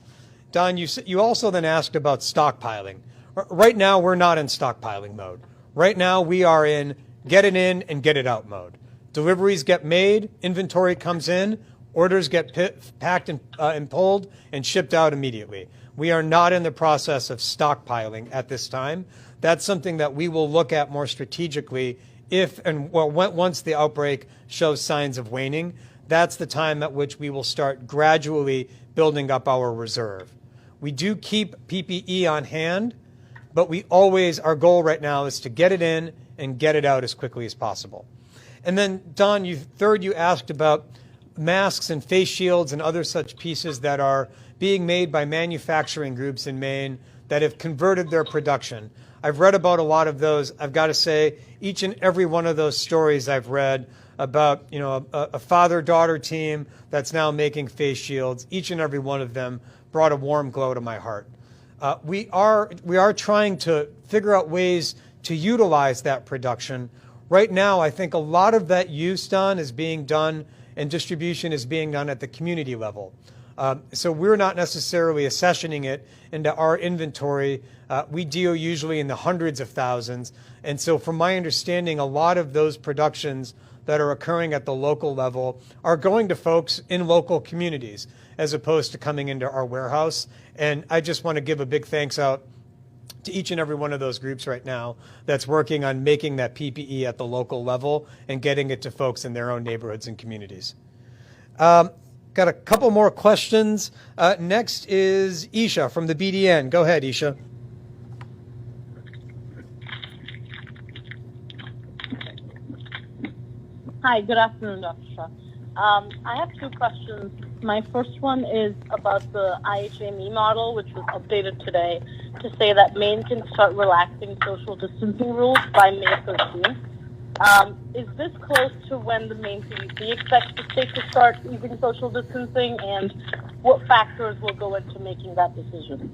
Don, you also then asked about stockpiling. Right now, we're not in stockpiling mode. Right now, we are in get it in and get it out mode. Deliveries get made, inventory comes in, orders get packed and pulled and shipped out immediately. We are not in the process of stockpiling at this time. That's something that we will look at more strategically once the outbreak shows signs of waning. That's the time at which we will start gradually building up our reserve. We do keep PPE on hand, but our goal right now is to get it in and get it out as quickly as possible. And then, Don, you asked about masks and face shields and other such pieces that are being made by manufacturing groups in Maine that have converted their production. I've read about a lot of those. I've got to say, each and every one of those stories I've read about, a father-daughter team that's now making face shields, each and every one of them brought a warm glow to my heart. We are trying to figure out ways to utilize that production. Right now, I think a lot of that use, Don, is being done and distribution is being done at the community level. So we're not necessarily accessioning it into our inventory. We deal usually in the hundreds of thousands. And so from my understanding, a lot of those productions that are occurring at the local level are going to folks in local communities as opposed to coming into our warehouse. And I just want to give a big thanks out to each and every one of those groups right now that's working on making that PPE at the local level and getting it to folks in their own neighborhoods and communities. Got a couple more questions. Next is Isha from the BDN. Go ahead, Isha. Hi, good afternoon, Dr. Shah. I have two questions. My first one is about the IHME model, which was updated today to say that Maine can start relaxing social distancing rules by May 13th. Is this close to when the Maine CDC expects the state to start using social distancing, and what factors will go into making that decision?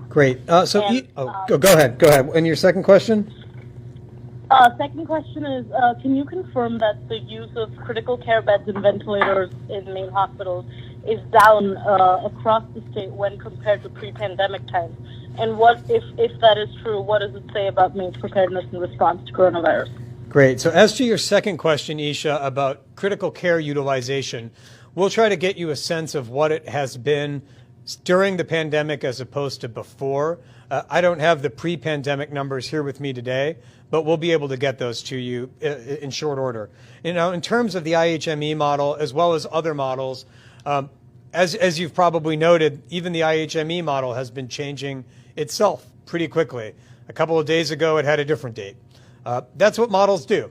Great. Go ahead. Go ahead. And your second question? Second question is, can you confirm that the use of critical care beds and ventilators in Maine hospitals is down across the state when compared to pre-pandemic times? And what, if that is true, what does it say about Maine's preparedness in response to coronavirus? Great. So as to your second question, Isha, about critical care utilization, we'll try to get you a sense of what it has been during the pandemic as opposed to before. I don't have the pre-pandemic numbers here with me today, but we'll be able to get those to you in short order. You know, in terms of the IHME model, as well as other models, as you've probably noted, even the IHME model has been changing itself pretty quickly. A couple of days ago, it had a different date. That's what models do.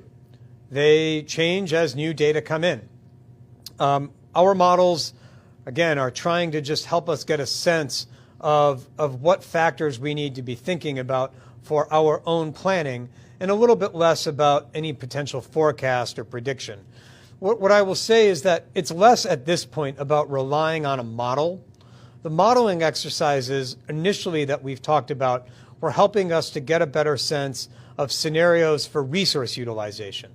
They change as new data come in. Our models, again, are trying to just help us get a sense of what factors we need to be thinking about for our own planning, and a little bit less about any potential forecast or prediction. What I will say is that it's less at this point about relying on a model. The modeling exercises initially that we've talked about were helping us to get a better sense of scenarios for resource utilization.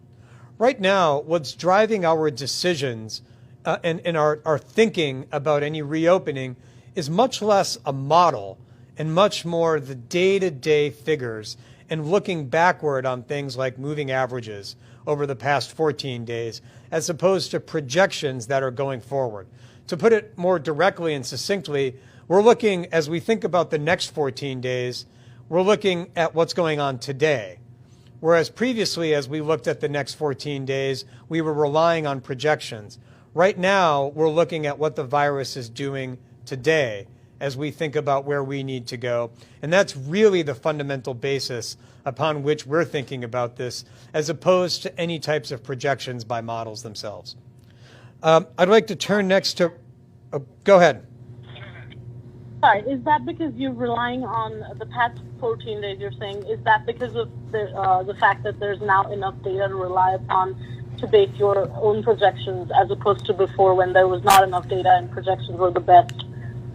Right now, what's driving our decisions and our thinking about any reopening is much less a model and much more the day-to-day figures and looking backward on things like moving averages over the past 14 days, as opposed to projections that are going forward. To put it more directly and succinctly, we're looking, as we think about the next 14 days, we're looking at what's going on today. Whereas previously, as we looked at the next 14 days, we were relying on projections. Right now, we're looking at what the virus is doing today as we think about where we need to go. And that's really the fundamental basis upon which we're thinking about this, as opposed to any types of projections by models themselves. I'd like to turn next to, go ahead. Sorry, is that because you're relying on the past 14 days, you're saying, is that because of the fact that there's now enough data to rely upon to base your own projections, as opposed to before when there was not enough data and projections were the best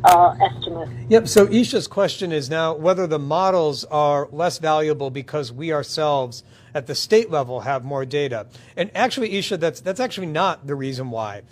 estimate? Yep, so Isha's question is now whether the models are less valuable because we ourselves at the state level have more data. And actually, Isha, that's actually not the reason why.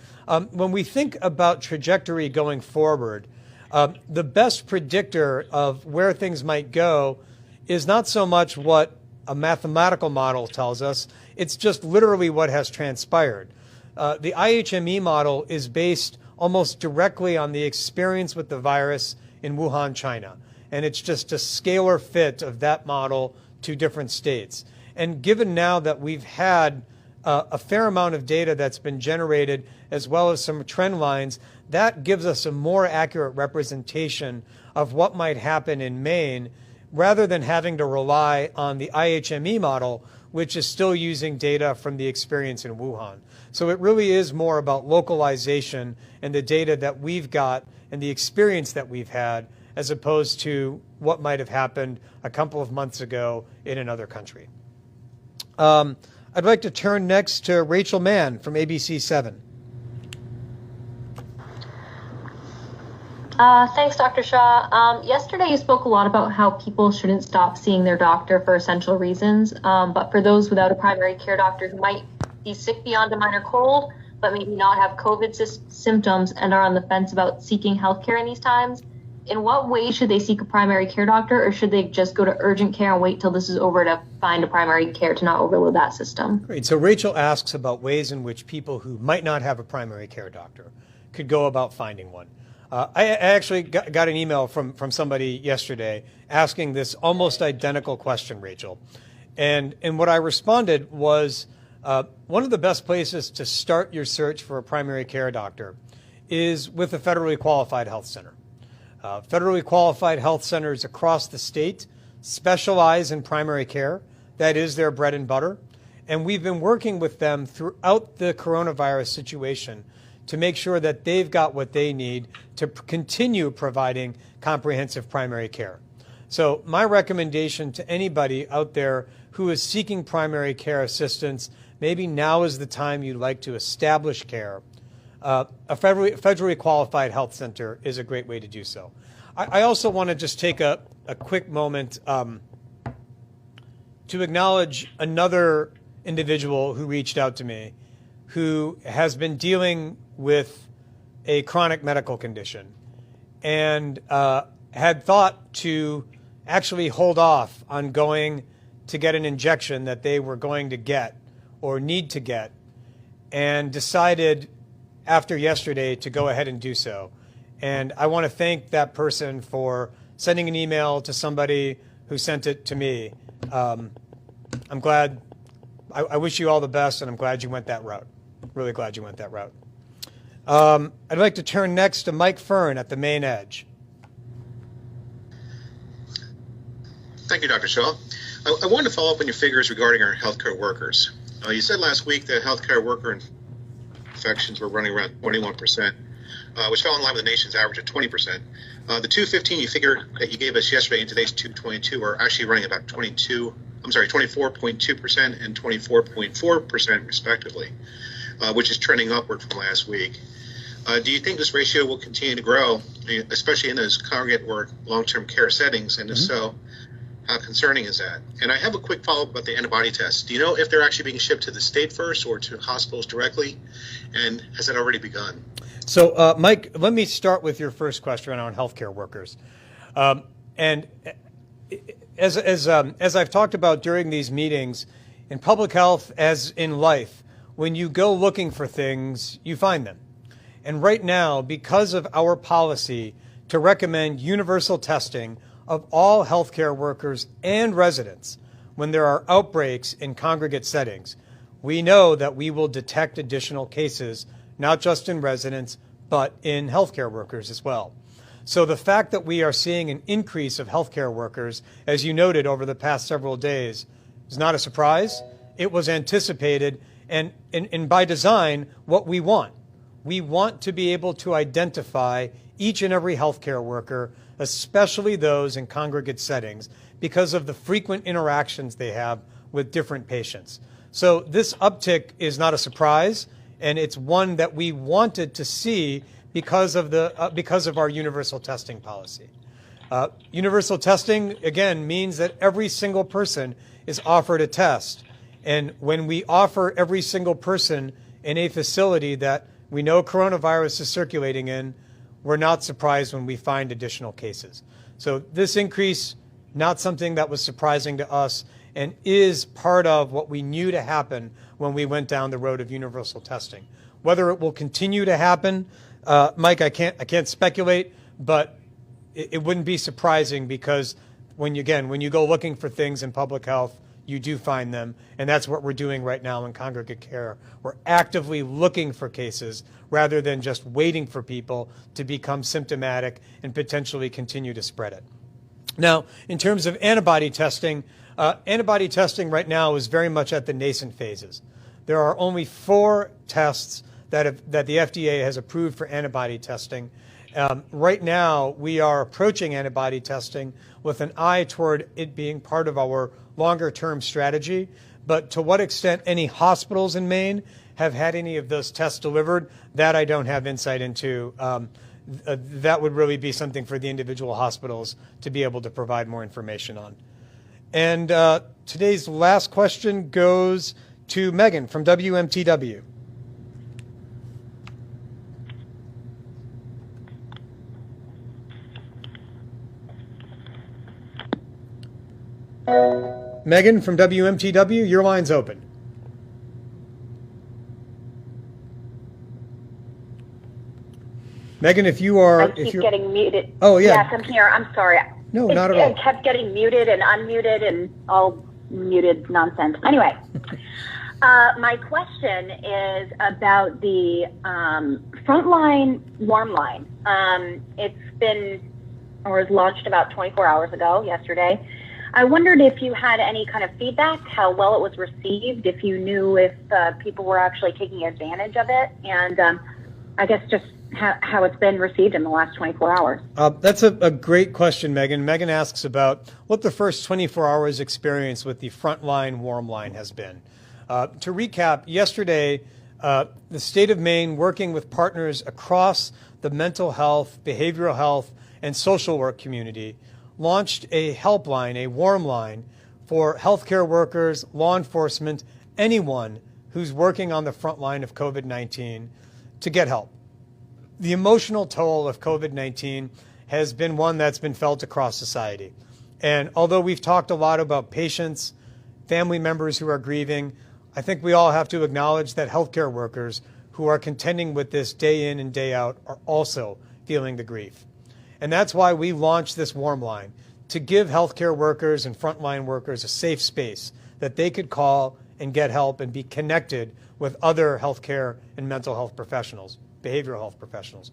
When we think about trajectory going forward, the best predictor of where things might go is not so much what a mathematical model tells us, it's just literally what has transpired. The IHME model is based almost directly on the experience with the virus in Wuhan, China. And it's just a scalar fit of that model to different states. And given now that we've had a fair amount of data that's been generated, as well as some trend lines, that gives us a more accurate representation of what might happen in Maine, rather than having to rely on the IHME model, which is still using data from the experience in Wuhan. So it really is more about localization and the data that we've got and the experience that we've had, as opposed to what might have happened a couple of months ago in another country. I'd like to turn next to Rachel Mann from ABC 7. Thanks, Dr. Shah. Yesterday you spoke a lot about how people shouldn't stop seeing their doctor for essential reasons, but for those without a primary care doctor who might be sick beyond a minor cold, but maybe not have COVID symptoms and are on the fence about seeking health care in these times, in what way should they seek a primary care doctor, or should they just go to urgent care and wait till this is over to find a primary care to not overload that system? Great. So Rachel asks about ways in which people who might not have a primary care doctor could go about finding one. I actually got an email from somebody yesterday asking this almost identical question, Rachel. And what I responded was, one of the best places to start your search for a primary care doctor is with a federally qualified health center. Federally qualified health centers across the state specialize in primary care. That is their bread and butter. And we've been working with them throughout the coronavirus situation to make sure that they've got what they need to continue providing comprehensive primary care. So my recommendation to anybody out there who is seeking primary care assistance, maybe now is the time you'd like to establish care. A federally qualified health center is a great way to do so. I also want to just take a quick moment to acknowledge another individual who reached out to me who has been dealing with a chronic medical condition and had thought to actually hold off on going to get an injection that they were going to get or need to get, and decided after yesterday to go ahead and do so. And I want to thank that person for sending an email to somebody who sent it to me. I'm glad. I wish you all the best, and I'm glad you went that route. Really glad you went that route. I'd like to turn next to Mike Fern at the Maine Edge. Thank you, Dr. Shaw. I wanted to follow up on your figures regarding our healthcare workers. You said last week that healthcare worker infections were running around 21%, which fell in line with the nation's average of 20%. The 215 you figure that you gave us yesterday and today's 222 are actually running about 24.2% and 24.4% respectively, which is trending upward from last week. Do you think this ratio will continue to grow, especially in those congregate or long-term care settings? And if so, how concerning is that? And I have a quick follow-up about the antibody tests. Do you know if they're actually being shipped to the state first or to hospitals directly? And has that already begun? So, Mike, let me start with your first question on healthcare workers. And as I've talked about during these meetings, in public health, as in life, when you go looking for things, you find them. And right now, because of our policy to recommend universal testing of all healthcare workers and residents when there are outbreaks in congregate settings, we know that we will detect additional cases, not just in residents, but in healthcare workers as well. So the fact that we are seeing an increase of healthcare workers, as you noted over the past several days, is not a surprise. It was anticipated, and by design, what we want. We want to be able to identify each and every healthcare worker, especially those in congregate settings, because of the frequent interactions they have with different patients. So this uptick is not a surprise, and it's one that we wanted to see because of our universal testing policy. Universal testing, again, means that every single person is offered a test. And when we offer every single person in a facility that we know coronavirus is circulating in, we're not surprised when we find additional cases. So this increase, not something that was surprising to us, and is part of what we knew to happen when we went down the road of universal testing. Whether it will continue to happen, Mike, I can't speculate, but it wouldn't be surprising, because when you go looking for things in public health, you do find them, and that's what we're doing right now in congregate care. We're actively looking for cases rather than just waiting for people to become symptomatic and potentially continue to spread it. Now, in terms of antibody testing right now is very much at the nascent phases. There are only 4 tests that the FDA has approved for antibody testing. Right now, we are approaching antibody testing with an eye toward it being part of our longer-term strategy. But to what extent any hospitals in Maine have had any of those tests delivered, that I don't have insight into. That would really be something for the individual hospitals to be able to provide more information on. And today's last question goes to Megan from WMTW. Megan from WMTW, your line's open. Megan, if you are... I keep getting muted. Oh, yeah. Yes, I'm here. I'm sorry. No, not at all. I kept getting muted and unmuted and all muted nonsense. Anyway, my question is about the Frontline warm line. It's been, or was launched about 24 hours ago, yesterday. I wondered if you had any kind of feedback, how well it was received, if you knew if people were actually taking advantage of it, and I guess just how it's been received in the last 24 hours. That's a great question, Megan. Megan asks about what the first 24 hours experience with the Frontline warm line has been. To recap, yesterday, the state of Maine, working with partners across the mental health, behavioral health, and social work community, launched a helpline, a warm line for healthcare workers, law enforcement, anyone who's working on the front line of COVID-19 to get help. The emotional toll of COVID-19 has been one that's been felt across society. And although we've talked a lot about patients, family members who are grieving, I think we all have to acknowledge that healthcare workers who are contending with this day in and day out are also feeling the grief. And that's why we launched this warm line, to give healthcare workers and frontline workers a safe space that they could call and get help and be connected with other healthcare and mental health professionals, behavioral health professionals.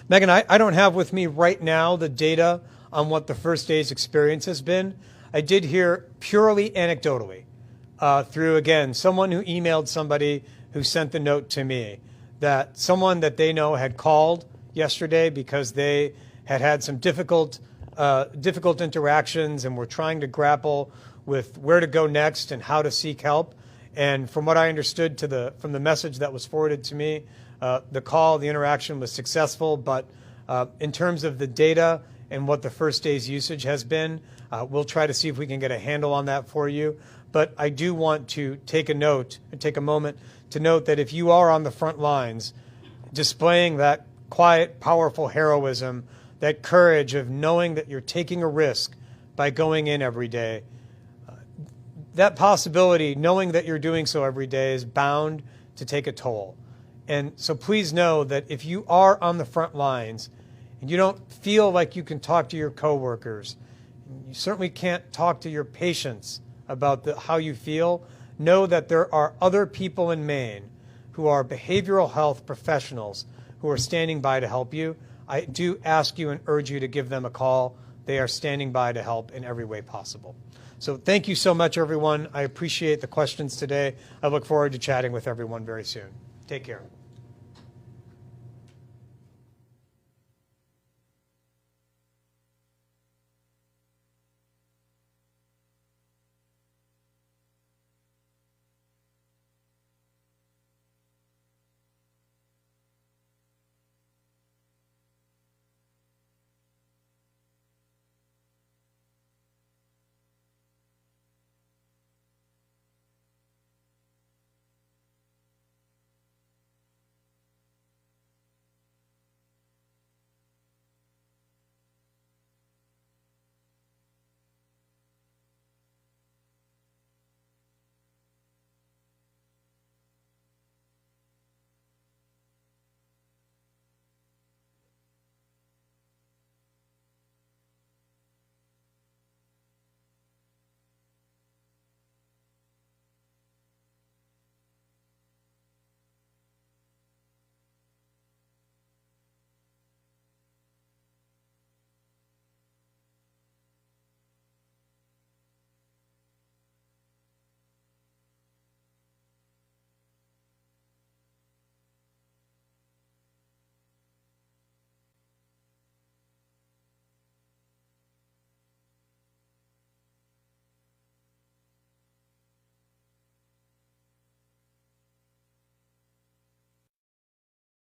Megan, I don't have with me right now the data on what the first day's experience has been. I did hear purely anecdotally through, again, someone who emailed somebody who sent the note to me, that someone that they know had called yesterday because they had some difficult interactions and were trying to grapple with where to go next and how to seek help. And from what I understood from the message that was forwarded to me, the interaction was successful. But in terms of the data and what the first day's usage has been, we'll try to see if we can get a handle on that for you. But I do want to take a moment to note that if you are on the front lines, displaying that quiet, powerful heroism, that courage of knowing that you're taking a risk by going in every day, that possibility, knowing that you're doing so every day, is bound to take a toll. And so please know that if you are on the front lines and you don't feel like you can talk to your coworkers, you certainly can't talk to your patients about how you feel, know that there are other people in Maine who are behavioral health professionals who are standing by to help you. I do ask you and urge you to give them a call. They are standing by to help in every way possible. So thank you so much, everyone. I appreciate the questions today. I look forward to chatting with everyone very soon. Take care.